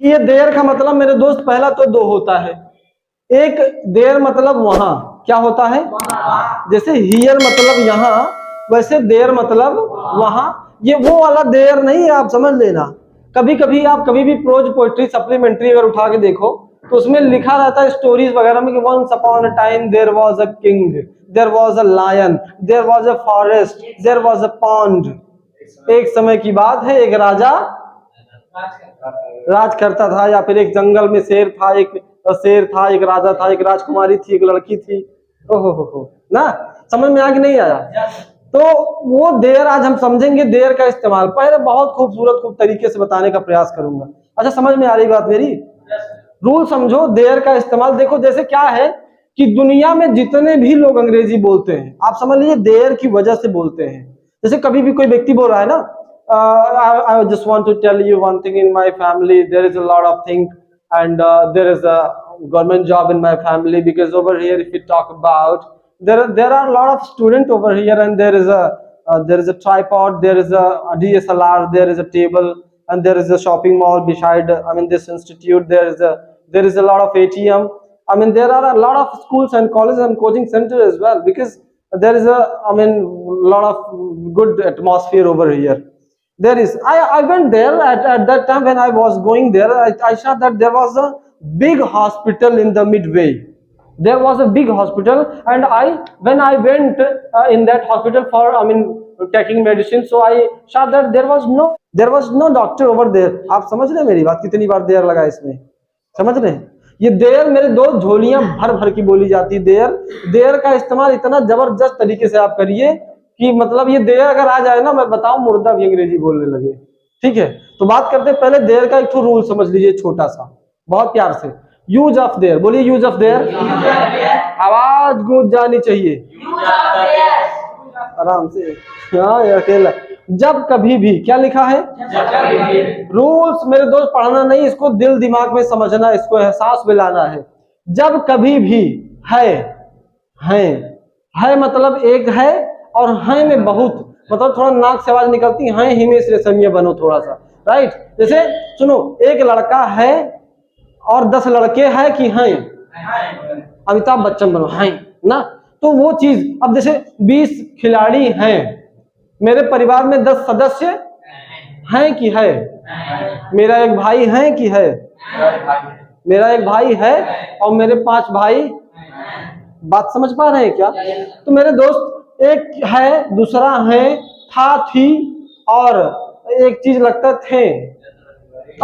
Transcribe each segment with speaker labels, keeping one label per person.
Speaker 1: ये देयर का मतलब मेरे दोस्त पहला तो दो होता है। एक देयर मतलब वहां, क्या होता है? जैसे हियर मतलब यहाँ, वैसे देयर मतलब वहां। ये वो वाला देयर नहीं है, आप समझ लेना। कभी कभी आप कभी भी प्रोज पोएट्री सप्लीमेंट्री अगर उठा के देखो तो उसमें लिखा रहता है स्टोरीज वगैरह में कि once upon a time there was a king, there was a lion, there was a forest, there was a pond. एक समय की बात है, एक राजा राज करता था, या फिर एक जंगल में शेर था, एक एक राजा था, एक राजकुमारी थी, एक लड़की थी। ओहो हो ना, समझ में आ कि नहीं आया? तो वो देर आज हम समझेंगे, देर का इस्तेमाल पहले बहुत खूब तरीके से बताने का प्रयास करूंगा। अच्छा, समझ में आ रही बात मेरी? रूल समझो, देर का इस्तेमाल देखो। जैसे क्या है कि दुनिया में जितने भी लोग अंग्रेजी बोलते हैं, आप समझ लीजिए देर की वजह से बोलते हैं। जैसे कभी भी कोई व्यक्ति बोल रहा है ना, I just want to tell you one thing. In my family there is a lot of thing, and there is a government job in my family, because over here if we talk about, there are a lot of students over here, and there is a tripod, there is a DSLR, there is a table, and there is a shopping mall beside, I mean, this institute. There is a lot of ATM. I mean, there are a lot of schools and colleges and coaching centers as well, because there is lot of good atmosphere over here. There is, I went there at that time. When I was going there, I saw that there was a big hospital in the midway. There was a big hospital, and when I went in that hospital for, taking medicine, so I saw that there was no doctor over there. आप समझ रहे हैं मेरी बात? कितनी बार देर लगा इसमें, समझ रहे हैं? ये देर मेरे दो झोलियां भर भर की बोली जाती है। देर का इस्तेमाल इतना जबरदस्त तरीके से आप करिए कि मतलब ये देर अगर आ जाए ना, मैं बताऊं, मुर्दा भी अंग्रेजी बोलने लगे। ठीक है, तो बात करते हैं पहले देर का। एक तो रूल समझ लीजिए छोटा सा, बहुत प्यार से। यूज ऑफ देर, बोलिए यूज ऑफ देर। आवाज गूंज जानी चाहिए आराम से। हाँ, अकेला। जब कभी भी, क्या लिखा है? रूल्स मेरे दोस्त पढ़ना नहीं, इसको दिल दिमाग में समझना, इसको एहसास में लाना है। जब कभी भी है मतलब एक है, और है में बहुत, मतलब थोड़ा नाक से आवाज निकलती है, हिमेश रेशमिया बनो थोड़ा सा, राइट? जैसे सुनो, एक लड़का है और 10 लड़के हैं कि हैं, अमिताभ बच्चन बनो, हैं ना? तो वो चीज, अब जैसे 20 खिलाड़ी हैं, मेरे परिवार में 10 सदस्य हैं कि है? मेरा एक भाई है कि है? मेरा एक भाई है और मेरे 5 भाई। बात समझ पा रहे हैं क्या? तो मेरे दोस्त, एक है, दूसरा है, था, थी, और एक चीज लगता थे।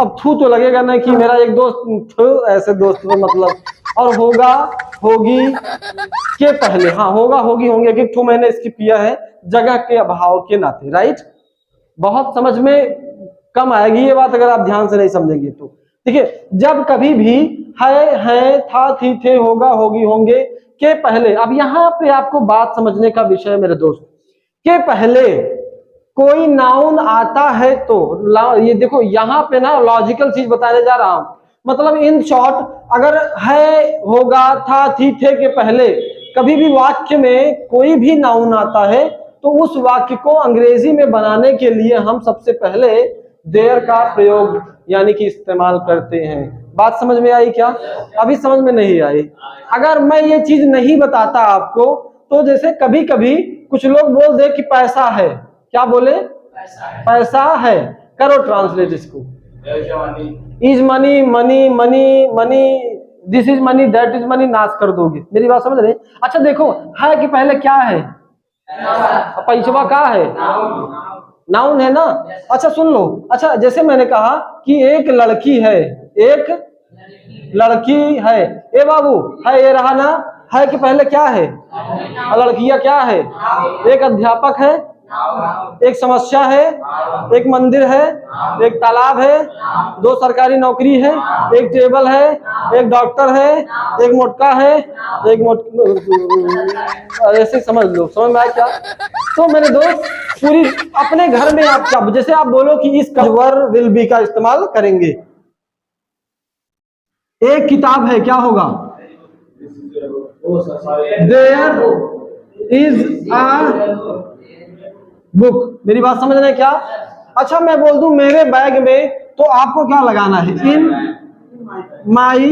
Speaker 1: अब थू तो लगेगा ना कि मेरा एक दोस्त, ऐसे दोस्त तो मतलब, और होगा, होगी के पहले, हाँ, होगा, होगी, होंगे, एक तो मैंने स्किप किया है जगह के अभाव के नाते, राइट? बहुत समझ में कम आएगी ये बात अगर आप ध्यान से नहीं समझेंगे तो। ठीक है, जब कभी भी है, था, थी, थे, होगा, होगी, होंगे के पहले, अब यहाँ पे आपको बात समझने का विषय मेरे दोस्त, के पहले कोई नाउन आता है तो, ये देखो यहाँ पे ना लॉजिकल चीज बताने जा रहा हूं। मतलब इन शॉर्ट, अगर है, होगा, था, थी, थे के पहले कभी भी वाक्य में कोई भी नाउन आता है तो उस वाक्य को अंग्रेजी में बनाने के लिए हम सबसे पहले देयर का प्रयोग यानी कि इस्तेमाल करते हैं। बात समझ में आई क्या? अभी समझ में नहीं आई? अगर मैं ये चीज नहीं बताता आपको, तो जैसे कभी कभी कुछ लोग बोल दे कि पैसा है, क्या बोले? पैसा है। करो ट्रांसलेट इसको। Is money, money, money, money, this is money, that is money, नाश कर दोगे। मेरी बात समझ रहे? अच्छा देखो, है कि पहले क्या है? पैसवा का है? नाउन है ना? अच्छा सुन लो, अच्छा जैसे मैंने कहा कि एक लड़की है, एक लड़की है, ए बाबू, है ये रहा ना? है कि पहले क्या है? लड़कियां क्या है? एक अध्यापक है, एक समस्या है, एक मंदिर है, एक तालाब है, 2 सरकारी नौकरी है, एक टेबल है, एक डॉक्टर है, एक मोटका है, ऐसे समझ लो। समझ में आया क्या? तो मेरे दोस्त, पूरी अपने घर में आप क्या, जैसे आप बोलो कि इस वर विल बी का इस्तेमाल करेंगे। एक किताब है, क्या होगा? There is a book. मेरी बात समझ रहे हैं क्या? अच्छा मैं बोल दूं मेरे बैग में, तो आपको क्या लगाना है? इन माई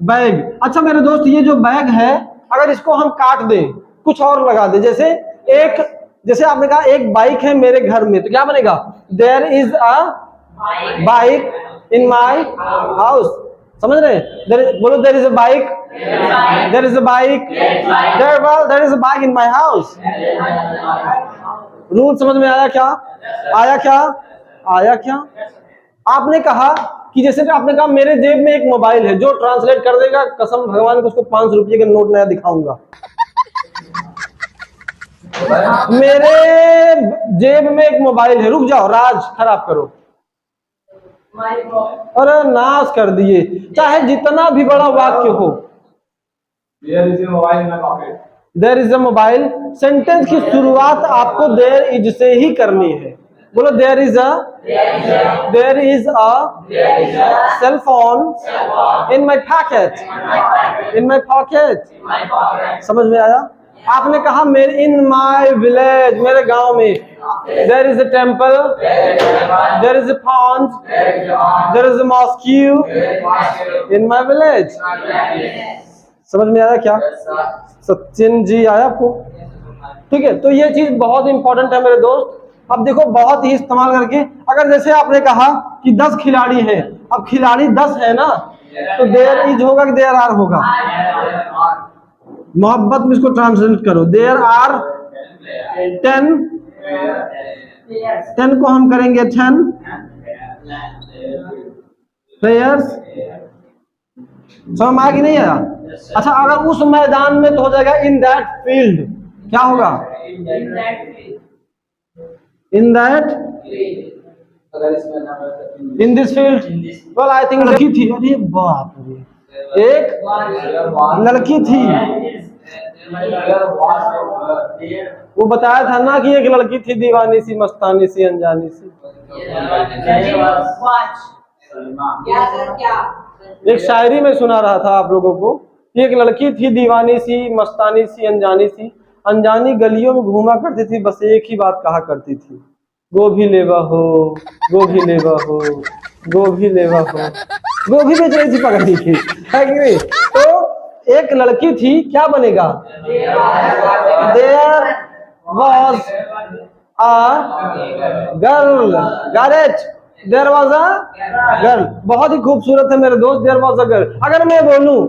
Speaker 1: बैग। अच्छा मेरे दोस्त, ये जो बैग है अगर इसको हम काट दें, कुछ और लगा दें, जैसे आपने कहा एक बाइक है मेरे घर में, तो क्या बनेगा? There is a bike in my house. समझ रहे हैं? बोलो there is a bike, there is a bike, there is a bike in my house. Rule समझ में आया क्या? आया क्या? आया क्या? आपने कहा कि जैसे आपने कहा मेरे जेब में एक मोबाइल है, जो ट्रांसलेट कर देगा कसम भगवान को उसको 500 रुपये का नोट नया दिखाऊंगा। मेरे जेब में एक मोबाइल है, रुक जाओ, राज खराब करो। अरे नाश कर दिए, चाहे जितना भी बड़ा वाक्य हो। There is a mobile, sentence की शुरुआत आपको देयर इज से ही करनी है। बोलो there is a cell phone in my pocket, in my pocket. समझ में आया? आपने कहा मेरे इन माई विलेज, मेरे गांव में, there is a temple, there is a pond, there is a mosque in my village. समझ में आया क्या? सचिन जी आया आपको? ठीक है, तो ये चीज बहुत इंपॉर्टेंट है मेरे दोस्त। अब देखो बहुत ही इस्तेमाल करके, अगर जैसे आपने कहा कि 10 खिलाड़ी हैं, अब खिलाड़ी 10 है ना, तो देयर इज होगा कि देयर आर होगा? मोहब्बत में इसको ट्रांसलेट करो, देयर आर 10, 10 को हम करेंगे 10 प्लेयर्स। समझ में आया कि नहीं आया? अच्छा अगर उस मैदान में तो हो जाएगा इन दैट फील्ड। क्या होगा? In that, in this field. Well I think लड़की थी, अरे बाप रे, एक लड़की थी, वो बताया था ना कि एक लड़की थी दीवानी सी, मस्तानी सी, अनजानी सी। एक शायरी में सुना रहा था आप लोगों को कि एक लड़की थी दीवानी सी, मस्तानी सी, अनजानी सी, अनजानी गलियों में घूमा करती थी, बस एक ही बात कहा करती थी, गोभी लेवा हो, गोभी लेवा हो, गोभी लेवा हो। गोभी बेच रही थी पकड़ी थी, है कि नहीं? तो एक लड़की थी, क्या बनेगा? There was a girl, got it? There was a girl, बहुत ही खूबसूरत है मेरे दोस्त, देयर वॉज अ गर्ल। अगर मैं बोलूं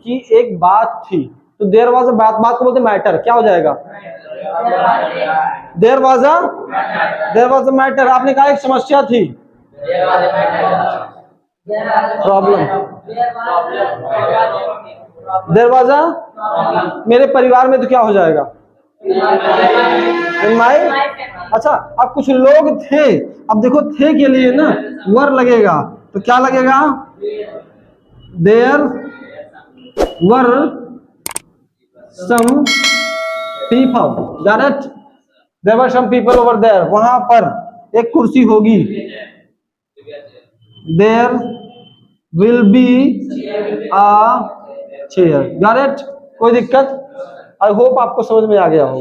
Speaker 1: कि एक बात थी, तो देयर वॉज अ बात, बात को बोलते मैटर, क्या हो जाएगा? There was a matter. आपने कहा एक समस्या थी, प्रॉब्लम, देयर वॉज अ, मेरे परिवार में तो क्या हो जाएगा? इन माई। अच्छा अब कुछ लोग थे, अब देखो थे के लिए ना वर लगेगा, तो क्या लगेगा? There were some people, that there were some people over there, वहां पर एक कुर्सी होगी, there will be a chair, got it? कोई दिक्कत? आई होप आपको समझ में आ गया होगा।